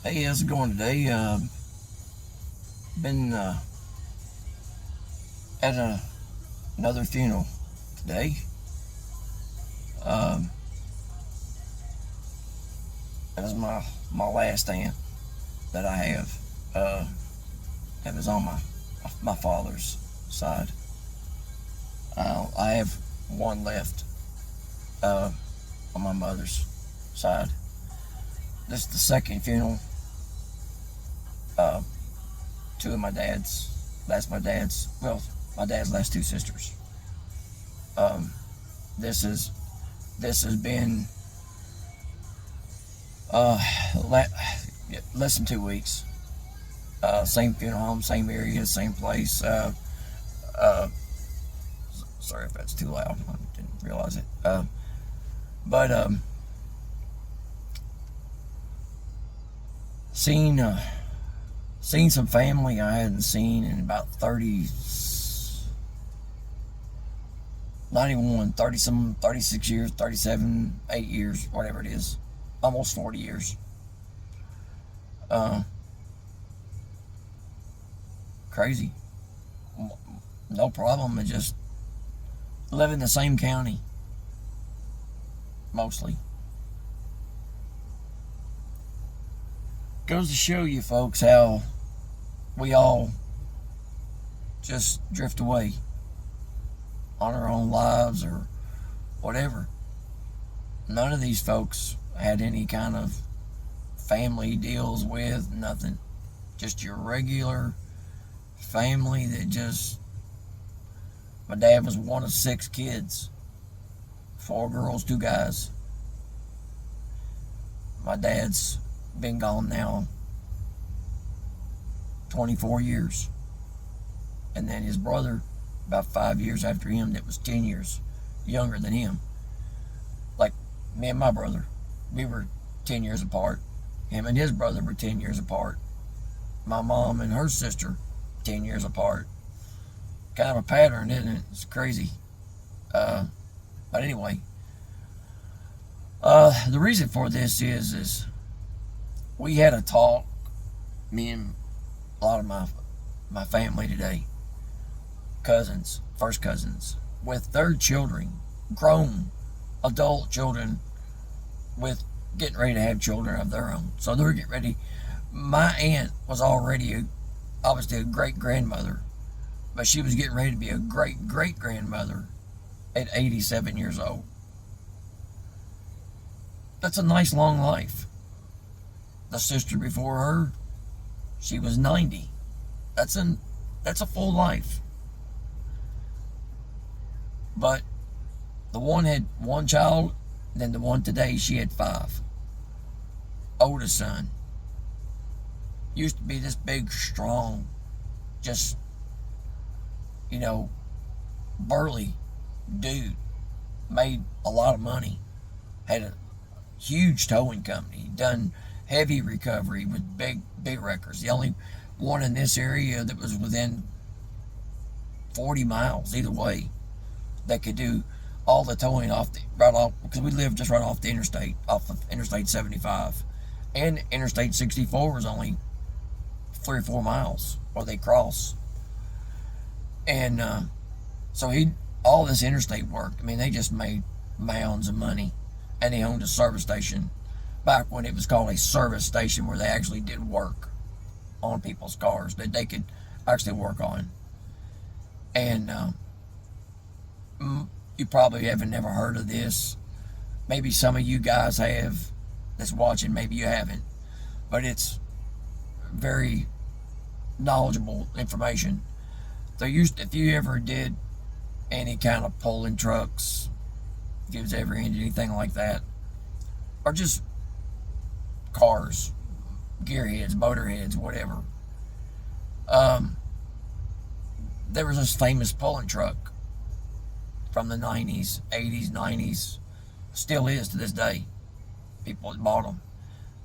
Hey, how's it going today? Been at another funeral today. Um, that was my last aunt that I have. Uh, that was on my father's side. I have one left on my mother's side. This is the second funeral. Uh, Two of my dad's. That's my dad's. Well, my dad's last two sisters. Um, this is this has been uh, less than 2 weeks. Same funeral home, same area, same place. Uh, Sorry if that's too loud. I didn't realize it. But seen seen some family I hadn't seen in about 30, 91, 30 some, 36 years, 37, 8 years, whatever it is. Almost 40 years. Uh, Crazy. No problem. It just live in the same county, mostly. Goes to show you, folks, how we all just drift away on our own lives or whatever. None of these folks had any kind of family deals with, nothing. Just your regular family that just. My dad was one of six kids, four girls, two guys. My dad's been gone now 24 years. And then his brother, about 5 years after him, that was 10 years younger than him. Like me and my brother, we were 10 years apart. Him and his brother were 10 years apart. My mom and her sister, 10 years apart. Kind of a pattern, isn't it? It's crazy. Uh, but anyway, the reason for this is we had a talk, me and a lot of my family today, cousins, first cousins, with their children, grown adult children, with getting ready to have children of their own. So they were getting ready. My aunt was already obviously a great grandmother, but she was getting ready to be a great great grandmother at 87 years old. That's a nice long life. The sister before her, she was 90. That's a full life. But the one had one child, then the one today, she had five. Oldest son used to be this big, strong, just, you know, burly dude. Made a lot of money. Had a huge towing company. Done heavy recovery with big records. The only one in this area that was within 40 miles either way that could do all the towing right off, because we live just right off the interstate, off of Interstate 75, and Interstate 64 was only 3 or 4 miles where they cross. And so he all this interstate work. I mean, they just made mounds of money, and he owned a service station back when it was called a service station, where they actually did work on people's cars that they could actually work on. And you probably haven't never heard of this. Maybe some of you guys have that's watching. Maybe you haven't, but it's very knowledgeable information. If you ever did any kind of pulling trucks, gives ever anything like that, or just cars, gearheads, motorheads, whatever. Um, there was this famous pulling truck from the 90s, 80s, 90s, still is to this day. People that bought them.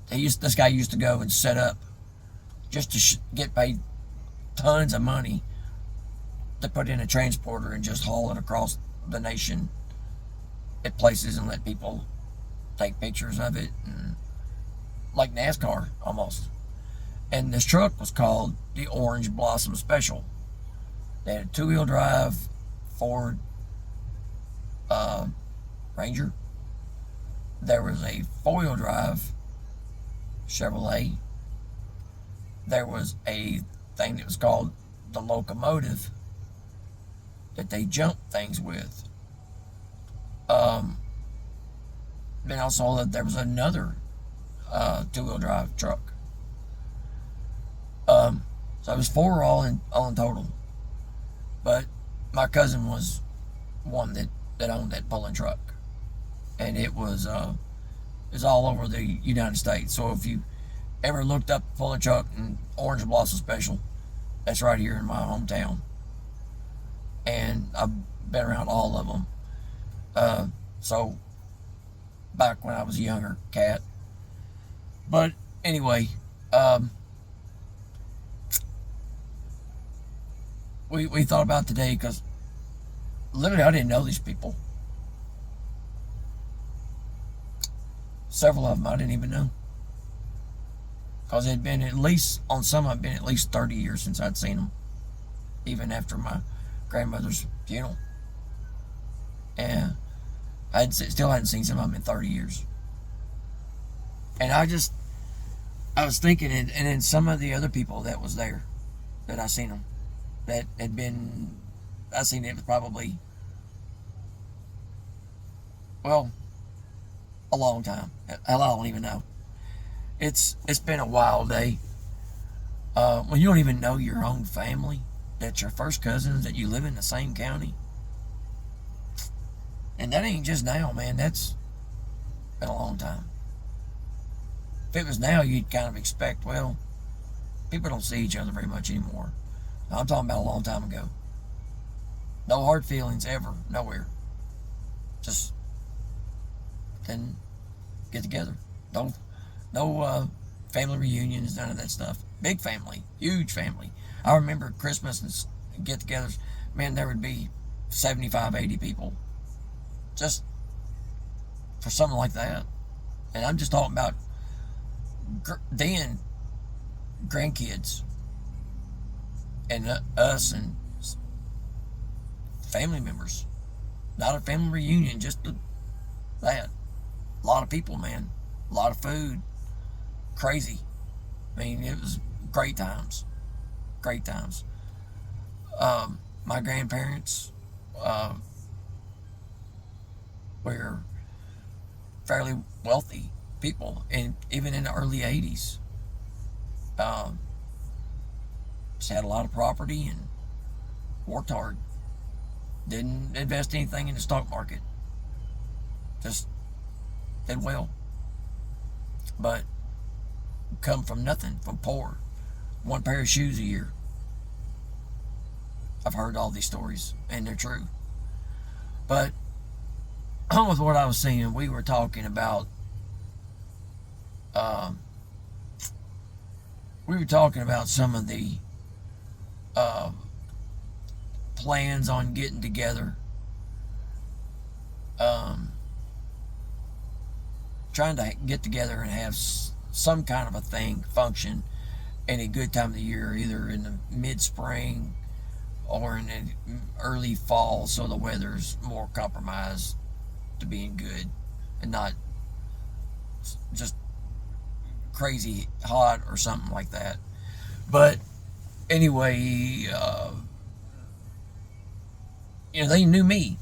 This guy used to go and set up just to get paid tons of money to put in a transporter and just haul it across the nation at places and let people take pictures of it and like NASCAR almost. And this truck was called the Orange Blossom Special. They had a two-wheel drive Ford Ranger. There was a four-wheel drive Chevrolet. There was a thing that was called the locomotive that they jumped things with. Then I saw that there was another two-wheel drive truck. So it was four all in total. But my cousin was one that owned that pulling truck, and it was all over the United States. So if you ever looked up pulling truck and Orange Blossom Special, that's right here in my hometown, and I've been around all of them. So back when I was a younger cat, but anyway, we thought about today because literally I didn't know these people. Several of them I didn't even know, because it had been at least, on some of them, been at least 30 years since I'd seen them, even after my grandmother's funeral. And I still hadn't seen some of them in 30 years. And I was thinking, and then some of the other people that was there, that I seen them, that had been, I seen it was probably, well, a long time. Hell, I don't even know. It's been a wild day. When you don't even know your own family, that's your first cousins, that you live in the same county. And that ain't just now, man. That's been a long time. If it was now, you'd kind of expect, well, people don't see each other very much anymore. I'm talking about a long time ago. No hard feelings ever, nowhere. Just then get together. No family reunions, none of that stuff. Big family, huge family. I remember Christmas and get-togethers. Man, there would be 75, 80 people, just for something like that. And I'm just talking about then grandkids and us and family members. Not a family reunion, just that. A lot of people, man. A lot of food. Crazy. I mean, it was great times. Great times. My grandparents were fairly wealthy people, and even in the early 80s. Just had a lot of property and worked hard. Didn't invest anything in the stock market. Just did well. But come from nothing, from poor. One pair of shoes a year. I've heard all these stories, and they're true. But on with what I was saying, we were talking about some of the plans on getting together, trying to get together and have some kind of a thing function in a good time of the year, either in the mid-spring or in the early fall, so the weather's more compromised to being good and not just crazy hot or something like that. But anyway, they knew me.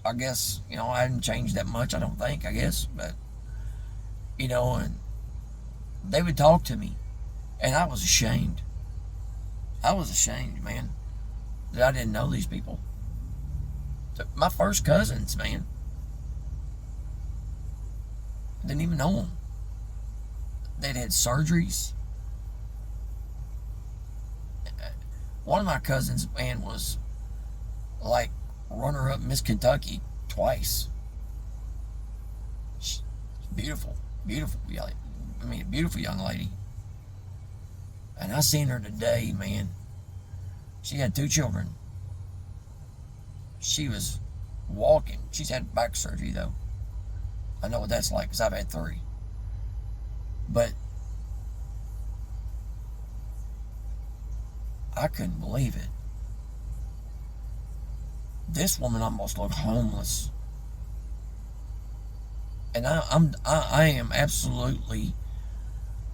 I guess, I hadn't changed that much, I don't think, I guess. But, and they would talk to me. And I was ashamed. I was ashamed, man, that I didn't know these people. My first cousins, man. I didn't even know them. They'd had surgeries. One of my cousins, man, was like runner-up Miss Kentucky twice. She's beautiful, beautiful young lady. And I seen her today, man. She had 2 children. She was walking. She's had back surgery, though. I know what that's like, because I've had 3. But I couldn't believe it. This woman almost looked homeless. And I am absolutely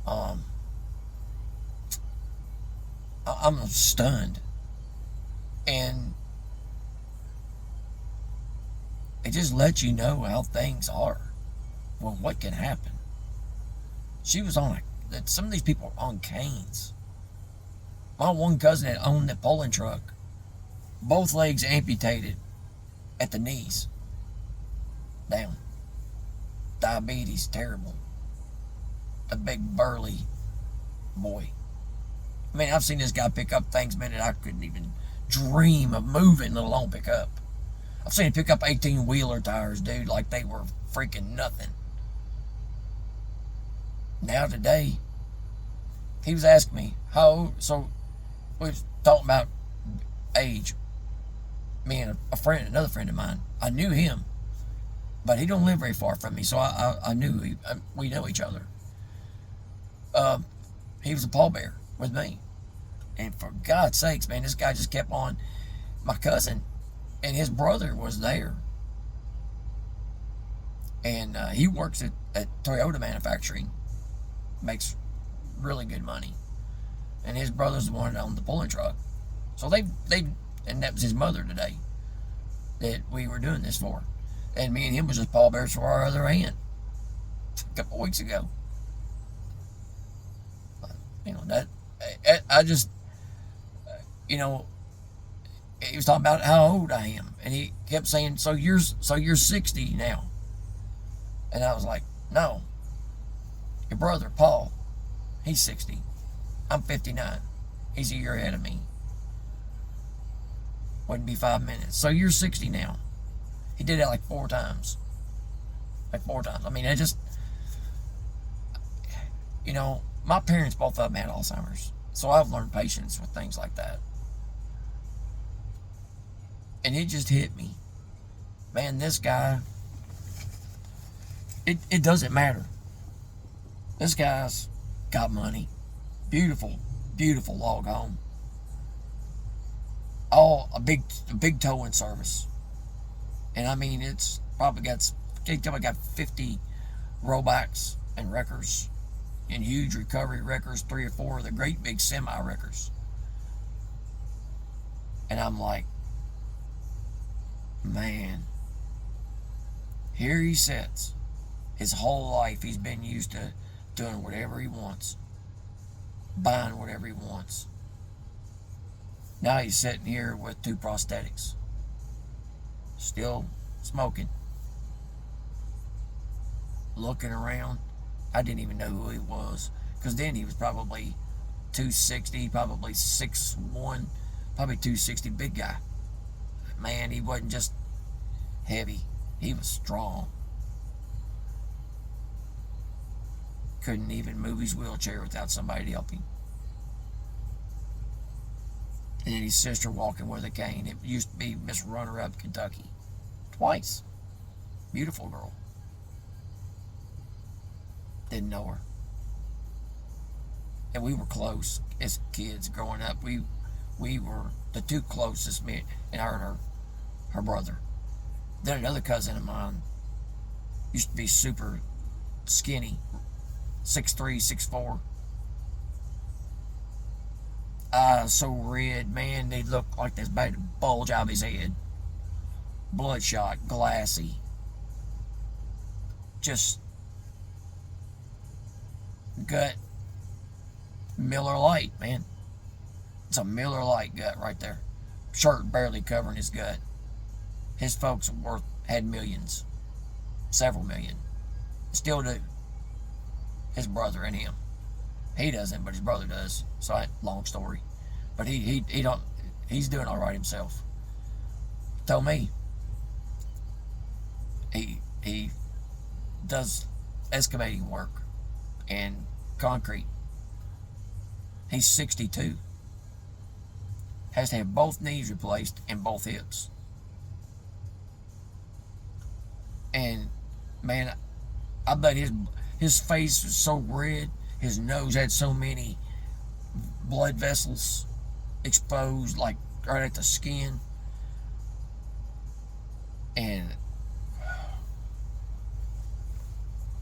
I'm stunned. And it just lets you know how things are. Well, what can happen? She was on some of these people are on canes. My one cousin had owned the pulling truck. Both legs amputated at the knees. Down. Diabetes, terrible. A big burly boy. I mean, I've seen this guy pick up things, man, that I couldn't even dream of moving, let alone pick up. I've seen him pick up 18-wheeler tires, dude, like they were freaking nothing. Now today, he was asking me, how old? So we was talking about age. Me and another friend of mine. I knew him, but he don't live very far from me, so I knew we know each other. He was a pallbearer with me. And for God's sakes, man, this guy just kept on. My cousin and his brother was there. And he works at Toyota manufacturing. Makes really good money. And his brother's the one that owned the pulling truck. So they and that was his mother today that we were doing this for. And me and him was just pallbearers for our other aunt a couple weeks ago. You know, that I just, you know, he was talking about how old I am, and he kept saying, so you're 60 now. And I was like, no, your brother Paul, he's 60. I'm 59. He's a year ahead of me. Wouldn't be 5 minutes. So you're 60 now. He did that like 4 times. Like 4 times. I mean, I just, you know, my parents both of them had Alzheimer's. So I've learned patience with things like that. And it just hit me. Man, this guy, it doesn't matter. This guy's got money. Beautiful, beautiful log home. All a big towing service. And I mean, it's probably got 50 rollbacks and wreckers and huge recovery wreckers, 3 or 4 of the great big semi wreckers. And I'm like, man, here he sits. His whole life he's been used to doing whatever he wants, buying whatever he wants. Now he's sitting here with 2 prosthetics, still smoking, looking around. I didn't even know who he was, because then he was probably 260, probably 6'1", probably 260, big guy. Man, he wasn't just heavy, he was strong. Couldn't even move his wheelchair without somebody to help him. And then his sister walking with a cane. It used to be Miss Runner-Up Kentucky. Twice. Beautiful girl. Didn't know her. And we were close as kids growing up. We were the 2 closest, me and her brother. Then another cousin of mine used to be super skinny. 6'3", 6'4". Eyes so red, man, they look like they're about to bulge out of his head. Bloodshot, glassy. Just gut. Miller Lite, man. It's a Miller Lite gut right there. Shirt barely covering his gut. His folks had millions. Several million. Still do. His brother and him. He doesn't, but his brother does. So, long story. But he's doing all right himself. Told me he does excavating work and concrete. He's 62. Has to have both knees replaced and both hips. And man, I bet his His face was so red. His nose had so many blood vessels exposed, like right at the skin. And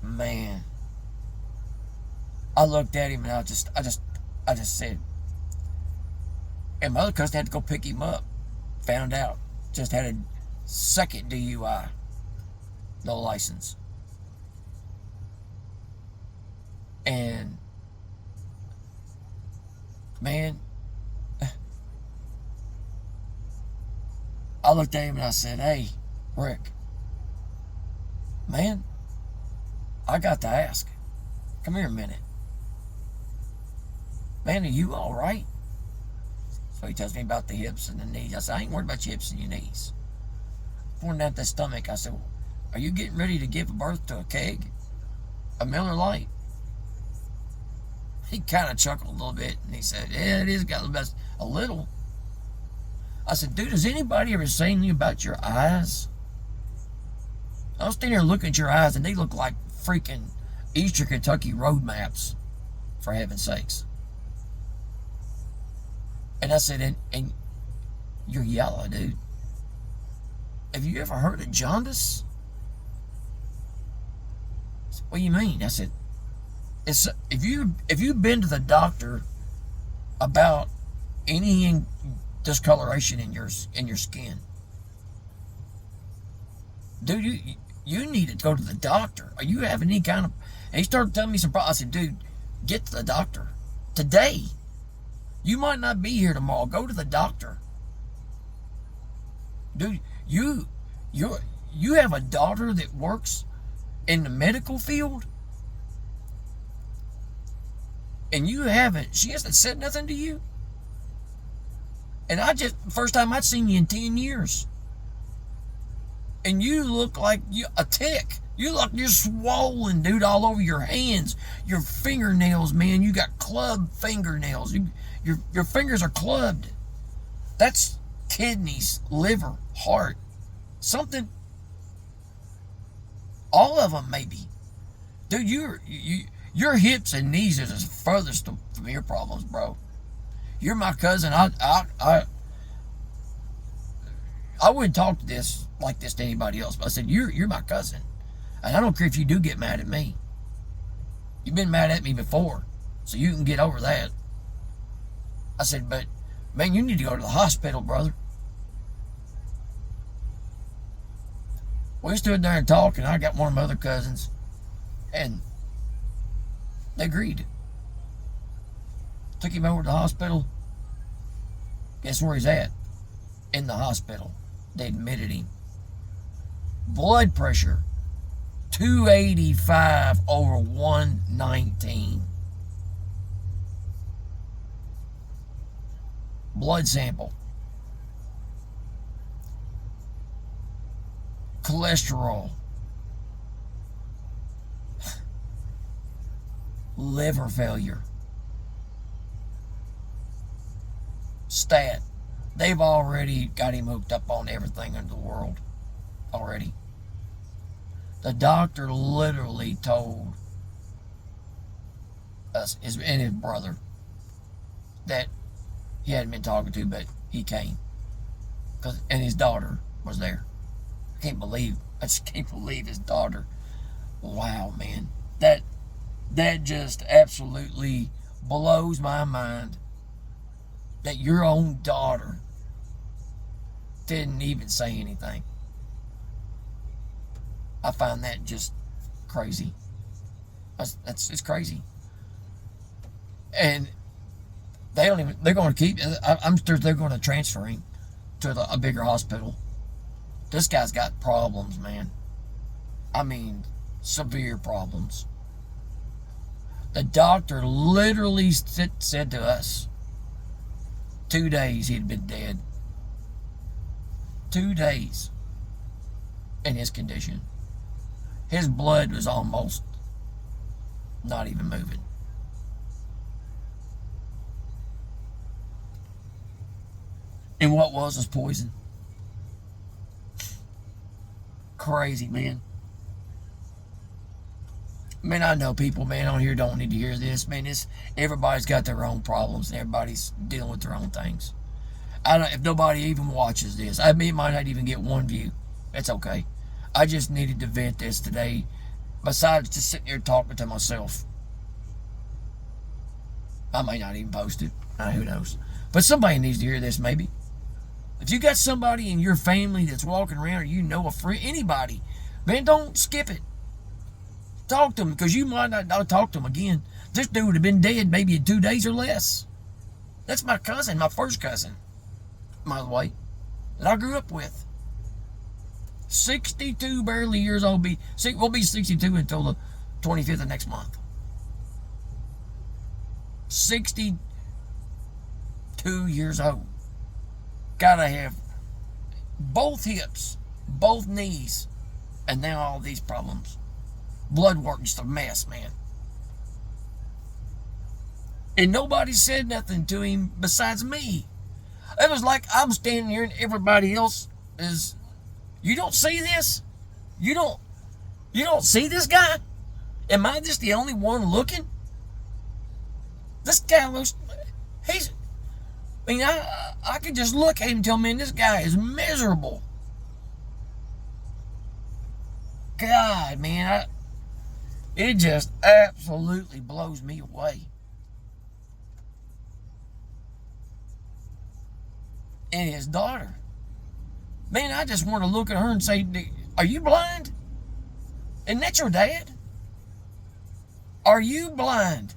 man, I looked at him and I just said, and my other cousin had to go pick him up. Found out, just had a second DUI, no license. And man, I looked at him and I said, "Hey, Rick, man, I got to ask. Come here a minute. Man, are you all right?" So he tells me about the hips and the knees. I said, "I ain't worried about your hips and your knees." Pointing at the stomach, I said, well, "Are you getting ready to give birth to a keg? A Miller Lite?" He kind of chuckled a little bit and he said, "Yeah, it is got a little." I said, "Dude, has anybody ever seen anything about your eyes?" I was standing there looking at your eyes and they look like freaking Eastern Kentucky road maps, for heaven's sakes. And I said, and you're yellow, dude. Have you ever heard of jaundice?" I said, "What do you mean?" I said, "It's if you've been to the doctor about any discoloration in your skin, dude, you need to go to the doctor. Are you having any kind of..." And he started telling me some problems. I said, "Dude, get to the doctor today. You might not be here tomorrow. Go to the doctor. Dude, you have a daughter that works in the medical field, and she hasn't said nothing to you. And first time I'd seen you in 10 years. And you look like a tick. You look, you're swollen, dude, all over your hands. Your fingernails, man, you got clubbed fingernails. Your fingers are clubbed. That's kidneys, liver, heart, something. All of them, maybe. Dude, your hips and knees are the furthest from your problems, bro. You're my cousin. I wouldn't talk like this to anybody else. But I said, you're my cousin. And I don't care if you do get mad at me. You've been mad at me before, so you can get over that. I said, but, man, you need to go to the hospital, brother. We stood there and talked, and I got one of my other cousins, and they agreed. Took him over to the hospital. Guess where he's at? In the hospital. They admitted him. Blood pressure, 285 over 119. Blood sample. Cholesterol. Liver failure. Stat. They've already got him hooked up on everything in the world. Already. The doctor literally told us and his brother that he hadn't been talking to, but he came. And his daughter was there. I just can't believe his daughter. Wow, man. That just absolutely blows my mind that your own daughter didn't even say anything. I find that just crazy. It's crazy. And they're going to keep, I'm sure they're going to transfer him to a bigger hospital. This guy's got problems, man. I mean, severe problems. The doctor literally said to us, 2 days he'd been dead. 2 days in his condition. His blood was almost not even moving. And what was poison. Crazy, man. Man, I know people, man, on here don't need to hear this. Man, everybody's got their own problems and everybody's dealing with their own things. I don't. If nobody even watches this, I mean, it might not even get one view. It's okay. I just needed to vent this today. Besides just sitting here talking to myself, I might not even post it. Who knows? But somebody needs to hear this, maybe. If you got somebody in your family that's walking around, or you know a friend, anybody, man, don't skip it. Talk to them, because you might not talk to them again. This dude would have been dead maybe in 2 days or less. That's my cousin, my first cousin, by the way, that I grew up with. 62 barely years old. We'll be 62 until the 25th of next month. 62 years old. Gotta have both hips, both knees, and now all these problems. Blood work, just a mess, man. And nobody said nothing to him besides me. It was like I'm standing here and everybody else is, you don't see this? You don't see this guy? Am I just the only one looking? This guy looks, I could just look at him and tell, man, this guy is miserable. God, man, it just absolutely blows me away. And his daughter, man, I just want to look at her and say, are you blind? Isn't that your dad? Are you blind?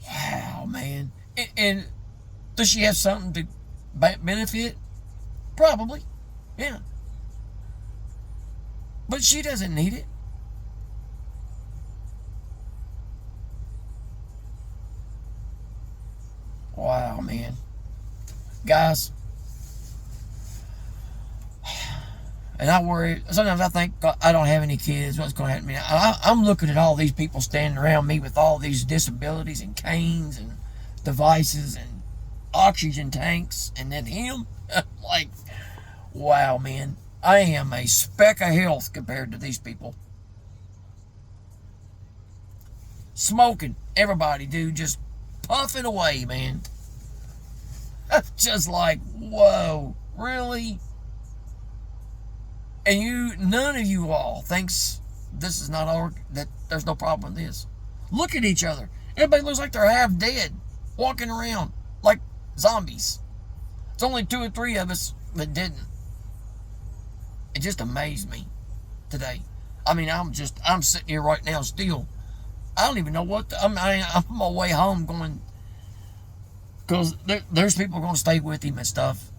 Wow, man. And does she have something to benefit? Probably, yeah. But she doesn't need it. Wow, man. Guys, and I worry, sometimes I think, I don't have any kids, what's going to happen to me? I'm looking at all these people standing around me with all these disabilities and canes and devices and oxygen tanks, and then him. Like, wow, man. I am a speck of health compared to these people. Smoking, everybody, dude, just puffing away, man. Just like, whoa, really? And none of you all thinks this is not that there's no problem with this. Look at each other. Everybody looks like they're half dead, walking around like zombies. It's only 2 or 3 of us that didn't. It just amazed me today. I mean, I'm sitting here right now still. I don't even know what I'm on my way home going, because there's people going to stay with him and stuff.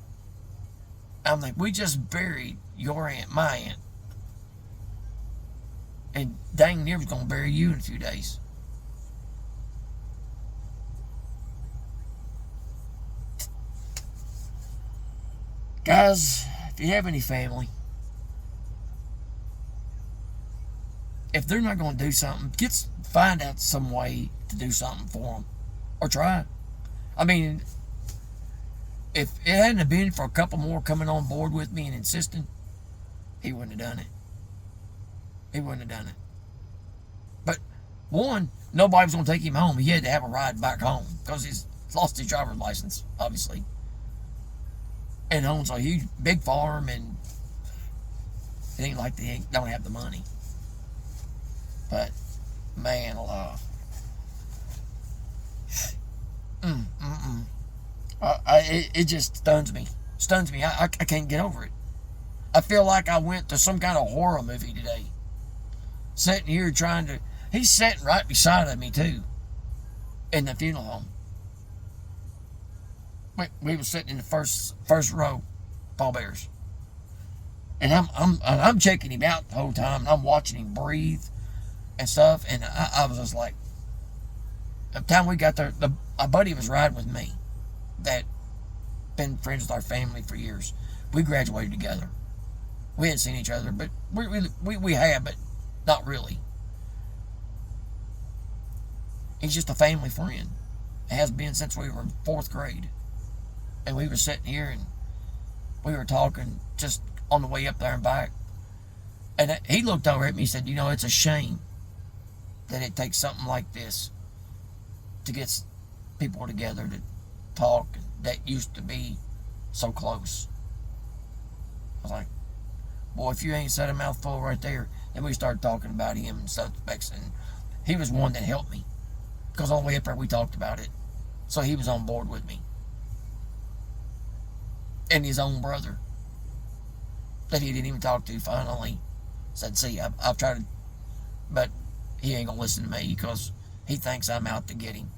I'm like, we just buried your aunt, my aunt. And dang near was going to bury you in a few days. Guys, if you have any family, if they're not going to do something, find out some way to do something for them. Or try. I mean, if it hadn't been for a couple more coming on board with me and insisting, he wouldn't have done it. He wouldn't have done it. But, one, nobody was going to take him home. He had to have a ride back home because he's lost his driver's license, obviously. And owns a huge, big farm, and it ain't like they don't have the money. But, man alive. It just stuns me. I can't get over it. I feel like I went to some kind of horror movie today. Sitting here he's sitting right beside of me too. In the funeral home. We were sitting in the first row, pallbearers. And I'm checking him out the whole time, and I'm watching him breathe and stuff, and I was just like, by the time we got there, a buddy was riding with me that been friends with our family for years. We graduated together. We hadn't seen each other, but we have, but not really. He's just a family friend. It has been since we were in 4th grade. And we were sitting here and we were talking just on the way up there and back. And he looked over at me and said, you know, it's a shame that it takes something like this to get people together to talk that used to be so close. I was like, boy, if you ain't said a mouthful right there. Then we started talking about him and suspects, and he was one that helped me because all the way up there we talked about it. So he was on board with me. And his own brother that he didn't even talk to finally said, see, I've tried to, but he ain't going to listen to me because he thinks I'm out to get him.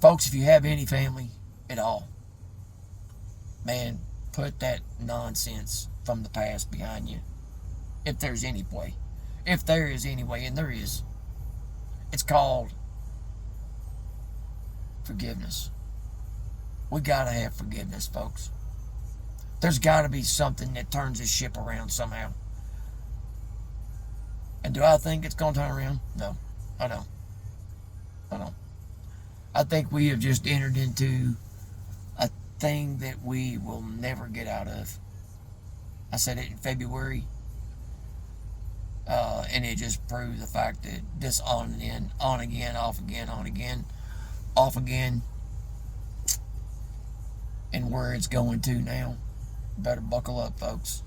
Folks, if you have any family at all, man, put that nonsense from the past behind you. If there's any way. If there is any way, and there is. It's called forgiveness. We gotta have forgiveness, folks. There's gotta be something that turns this ship around somehow. And do I think it's gonna turn around? No, I don't. I don't. I think we have just entered into a thing that we will never get out of. I said it in February, and it just proved the fact that this on and in, on again, off again, on again, off again, and where it's going to now. Better buckle up, folks.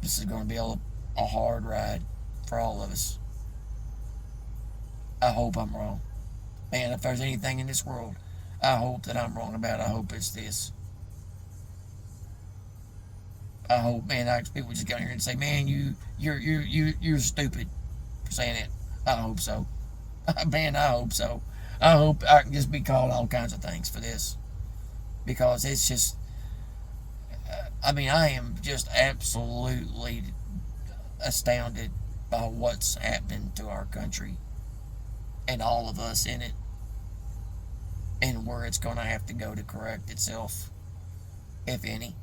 This is going to be a hard ride for all of us. I hope I'm wrong. Man, if there's anything in this world I hope that I'm wrong about, I hope it's this. I hope, man, people just get here and say, man, you're stupid for saying it. I hope so. Man, I hope so. I hope I can just be called all kinds of things for this. Because it's just, I am just absolutely astounded by what's happening to our country and all of us in it, and where it's going to have to go to correct itself, if any.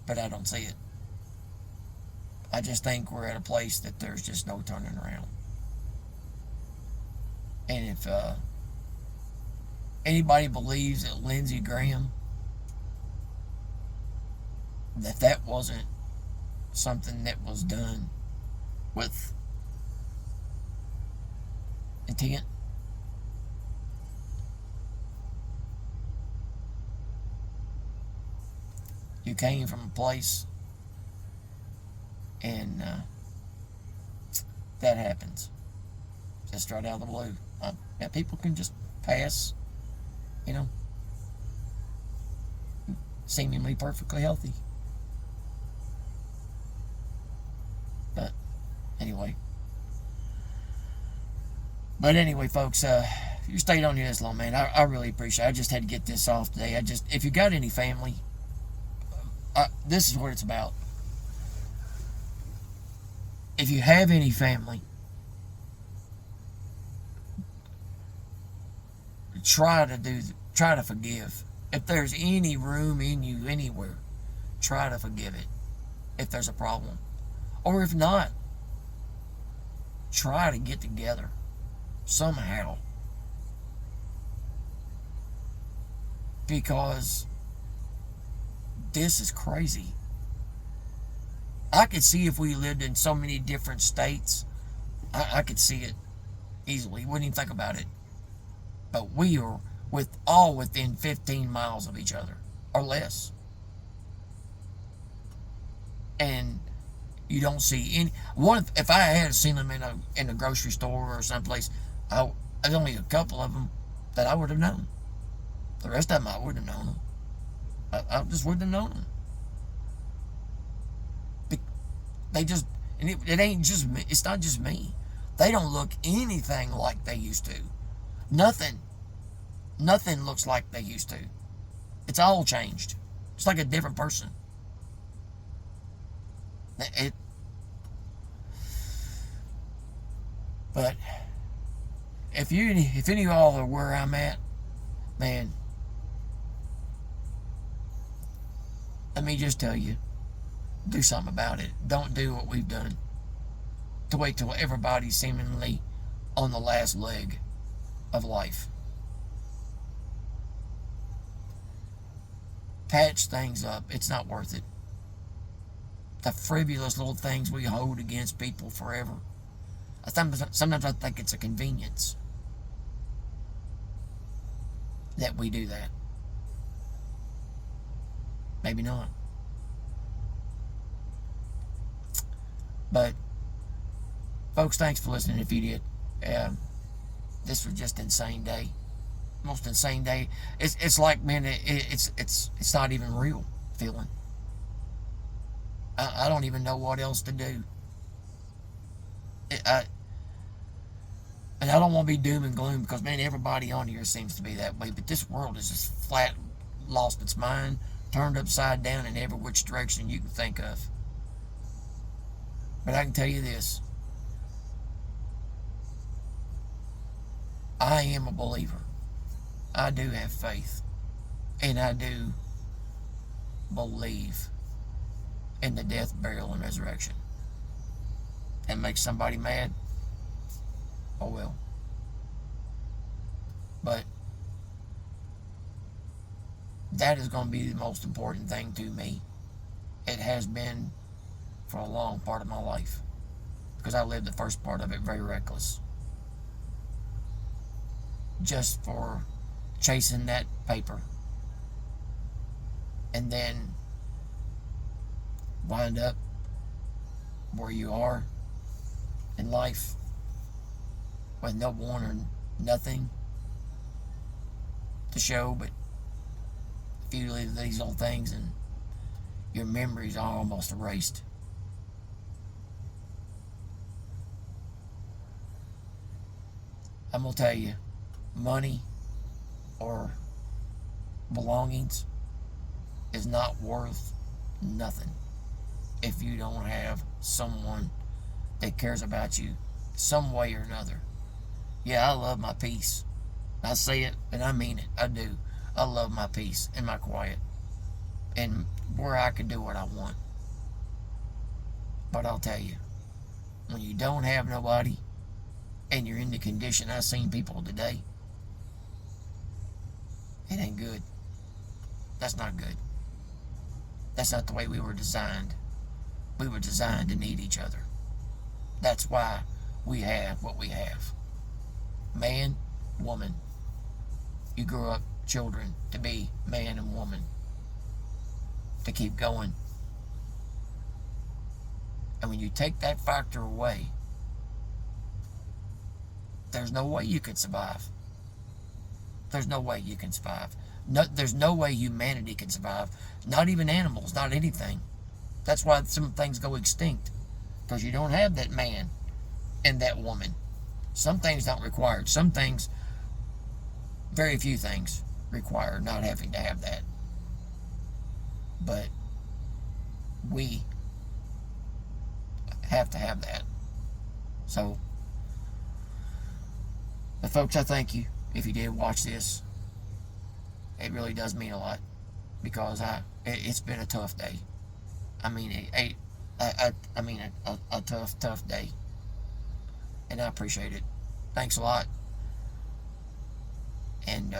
But I don't see it. I just think we're at a place that there's just no turning around. And if anybody believes that Lindsey Graham, that wasn't something that was done with intent, you came from a place and that happens just right out of the blue. Yeah, people can just pass, seemingly perfectly healthy. But anyway, folks, you stayed on here this long, man. I really appreciate it. I just had to get this off today. If you got any family, this is what it's about. If you have any family, try to forgive. If there's any room in you anywhere, try to forgive it. If there's a problem, or if not, try to get together somehow. Because this is crazy. I could see if we lived in so many different states, I could see it easily. Wouldn't even think about it. But we are all within 15 miles of each other, or less. And you don't see any. If I had seen them in a grocery store or someplace, there's only a couple of them that I would have known. The rest of them I wouldn't have known them. I just wouldn't have known them. They just, and it ain't just me. It's not just me. They don't look anything like they used to. Nothing looks like they used to. It's all changed. It's like a different person. But if any of y'all are where I'm at, man, let me just tell you, do something about it. Don't do what we've done to wait till everybody's seemingly on the last leg of life. patch things up. It's not worth it. The frivolous little things we hold against people forever. Sometimes I think it's a convenience that we do that. Maybe not. But, folks, thanks for listening if you did. This was just an insane day. Most insane day. It's like, man, it's not even real feeling. I don't even know what else to do. And I don't want to be doom and gloom because, man, everybody on here seems to be that way. But this world is just flat lost its mind, turned upside down in every which direction you can think of. But I can tell you this. I am a believer. I do have faith. And I do believe in the death, burial, and resurrection. That makes somebody mad? Oh well. But that is going to be the most important thing to me. It has been for a long part of my life. Because I lived the first part of it very reckless. Just for chasing that paper. And then wind up where you are in life with no one or nothing to show but a few of these little things, and your memories are almost erased. I'm going to tell you, money or belongings is not worth nothing if you don't have someone that cares about you some way or another. Yeah, I love my peace. I say it and I mean it. I do. I love my peace and my quiet and where I can do what I want. But I'll tell you, when you don't have nobody and you're in the condition I've seen people today, it ain't good. That's not good. That's not the way we were designed. We were designed to need each other. That's why we have what we have. Man, woman. You grew up children to be man and woman. To keep going. And when you take that factor away, there's no way you can survive. There's no way you can survive. No, there's no way humanity can survive. Not even animals, not anything. That's why some things go extinct. Because you don't have that man and that woman. Some things not required. Some things, very few things require not having to have that. But we have to have that. So, but folks, I thank you if you did watch this. It really does mean a lot because it's been a tough day. I mean, a tough day, and I appreciate it. Thanks a lot, and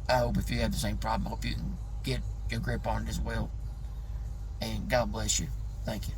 I hope if you have the same problem, I hope you can get your grip on it as well. And God bless you. Thank you.